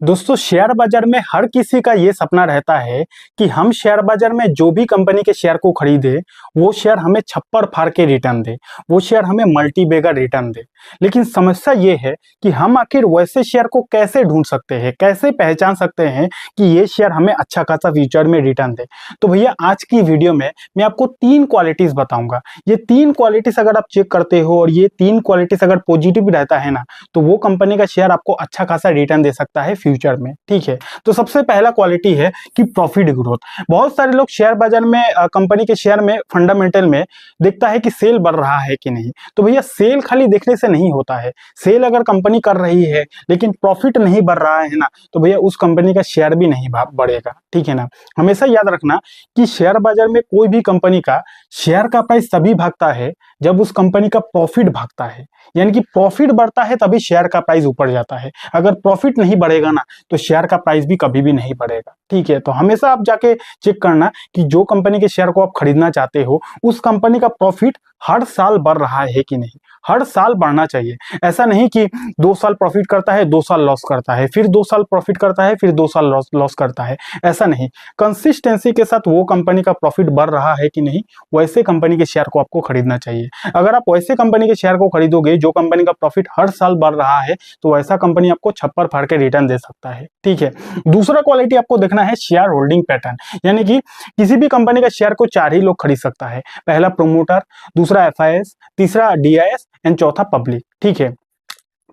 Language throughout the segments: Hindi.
दोस्तों शेयर बाजार में हर किसी का ये सपना रहता है कि हम शेयर बाजार में जो भी कंपनी के शेयर को खरीदे वो शेयर हमें छप्पर फाड़ के रिटर्न दे, वो शेयर हमें मल्टी बेगर रिटर्न दे। लेकिन समस्या ये है कि हम आखिर वैसे शेयर को कैसे ढूंढ सकते हैं, कैसे पहचान सकते हैं कि ये शेयर हमें अच्छा खासा फ्यूचर में रिटर्न दे। तो भैया आज की वीडियो में मैं आपको 3 क्वालिटीज बताऊंगा। ये 3 क्वालिटीज अगर आप चेक करते हो और ये 3 क्वालिटीज अगर पॉजिटिव रहता है ना, तो वो कंपनी का शेयर आपको अच्छा खासा रिटर्न दे सकता है फ्यूचर में। ठीक है, तो सबसे पहला क्वालिटी है कि प्रॉफिट ग्रोथ। बहुत सारे लोग शेयर बाजार में कंपनी के शेयर में फंडामेंटल में देखता है कि सेल बढ़ रहा है कि नहीं। तो भैया सेल खाली देखने से नहीं होता है। सेल अगर कंपनी कर रही है लेकिन प्रॉफिट नहीं बढ़ रहा है ना, तो भैया उस कंपनी का शेयर भी नहीं बढ़ेगा। ठीक है ना, हमेशा याद रखना कि शेयर बाजार में कोई भी कंपनी का शेयर का प्राइस तभी भागता है जब उस कंपनी का प्रॉफिट भागता है। यानी कि प्रॉफिट बढ़ता है तभी शेयर का प्राइस ऊपर जाता है। अगर प्रॉफिट नहीं बढ़ेगा ना, तो शेयर का प्राइस भी कभी भी नहीं बढ़ेगा। ठीक है, तो हमेशा आप जाके चेक करना कि जो कंपनी के शेयर को आप खरीदना चाहते हो उस कंपनी का प्रॉफिट हर साल बढ़ रहा है कि नहीं। हर साल बढ़ना चाहिए। ऐसा नहीं कि 2 साल प्रॉफिट करता है, 2 साल लॉस करता है, फिर 2 साल प्रॉफिट करता है, फिर 2 साल लॉस करता है। ऐसा नहीं, कंसिस्टेंसी के साथ वो कंपनी का प्रॉफिट बढ़ रहा है कि नहीं, वैसे कंपनी के शेयर को आपको खरीदना चाहिए। अगर आप वैसे कंपनी के शेयर को खरीदोगे जो कंपनी का प्रॉफिट हर साल बढ़ रहा है, तो वैसा कंपनी आपको छप्पर फाड़ के रिटर्न दे सकता है। ठीक है, दूसरा क्वालिटी आपको देखना है शेयर होल्डिंग पैटर्न। यानी कि किसी भी कंपनी का शेयर को 4 ही लोग खरीद सकता है। पहला प्रोमोटर, दूसरा एफआईएस, तीसरा डीआईएस एंड चौथा पब्लिक। ठीक है,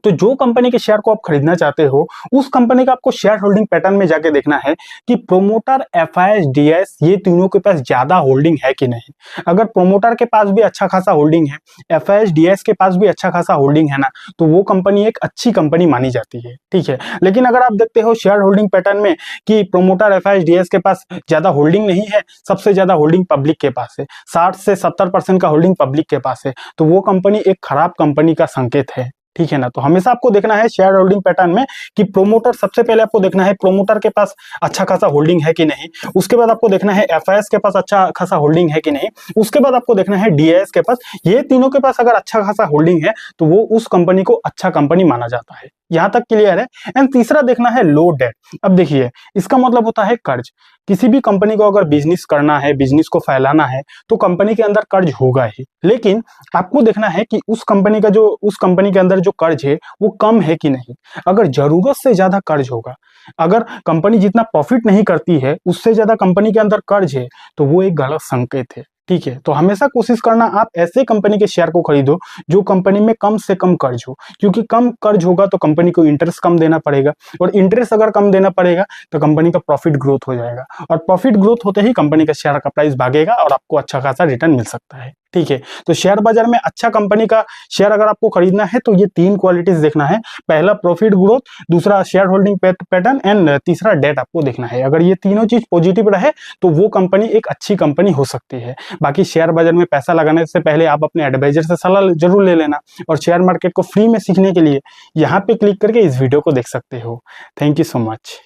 तो जो कंपनी के शेयर को आप खरीदना चाहते हो उस कंपनी का आपको शेयर होल्डिंग पैटर्न में जाके देखना है कि प्रोमोटर, एफआईएस, डीआईएस ये तीनों के पास ज्यादा होल्डिंग है कि नहीं। अगर प्रोमोटर के पास भी अच्छा खासा होल्डिंग है, एफआईएस, डीआईएस के पास भी अच्छा खासा होल्डिंग है ना, तो वो कंपनी एक अच्छी कंपनी मानी जाती है। ठीक है, लेकिन अगर आप देखते हो शेयर होल्डिंग पैटर्न में कि प्रोमोटर, एफआईएस, डीआईएस के पास ज्यादा होल्डिंग नहीं है, सबसे ज्यादा होल्डिंग पब्लिक के पास है, 60 से 70% का होल्डिंग पब्लिक के पास है, तो वो कंपनी एक खराब कंपनी का संकेत है। ठीक है ना, तो हमेशा आपको देखना है शेयर होल्डिंग पैटर्न में कि प्रोमोटर, सबसे पहले आपको देखना है प्रोमोटर के पास अच्छा खासा होल्डिंग है कि नहीं। उसके बाद आपको देखना है एफआईएस के पास अच्छा खासा होल्डिंग है कि नहीं। उसके बाद आपको देखना है डीआईएस के पास। ये तीनों के पास अगर अच्छा खासा होल्डिंग है तो वो उस कंपनी को अच्छा कंपनी माना जाता है। यहां तक क्लियर है। एंड तीसरा देखना है लो डेट। अब देखिए, इसका मतलब होता है कर्ज। किसी भी कंपनी को अगर बिजनेस करना है, बिजनेस को फैलाना है, तो कंपनी के अंदर कर्ज होगा ही। लेकिन आपको देखना है कि उस कंपनी के अंदर जो कर्ज है वो कम है कि नहीं। अगर जरूरत से ज्यादा कर्ज होगा, अगर कंपनी जितना प्रॉफिट नहीं करती है उससे ज्यादा कंपनी के अंदर कर्ज है, तो वो एक गलत संकेत है। ठीक है, तो हमेशा कोशिश करना आप ऐसे कंपनी के शेयर को खरीदो जो कंपनी में कम से कम कर्ज हो, क्योंकि कम कर्ज होगा तो कंपनी को इंटरेस्ट कम देना पड़ेगा, और इंटरेस्ट अगर कम देना पड़ेगा तो कंपनी का प्रॉफिट ग्रोथ हो जाएगा, और प्रॉफिट ग्रोथ होते ही कंपनी का शेयर का प्राइस भागेगा और आपको अच्छा खासा रिटर्न मिल सकता है। ठीक है, तो शेयर बाजार में अच्छा कंपनी का शेयर अगर आपको खरीदना है तो ये 3 क्वालिटीज देखना है। पहला प्रॉफिट ग्रोथ, दूसरा शेयर होल्डिंग पैटर्न एंड तीसरा डेट आपको देखना है। अगर ये तीनों चीज पॉजिटिव रहे तो वो कंपनी एक अच्छी कंपनी हो सकती है। बाकी शेयर बाजार में पैसा लगाने से पहले आप अपने एडवाइजर से सलाह जरूर ले लेना, और शेयर मार्केट को फ्री में सीखने के लिए यहाँ पे क्लिक करके इस वीडियो को देख सकते हो। Thank you so much.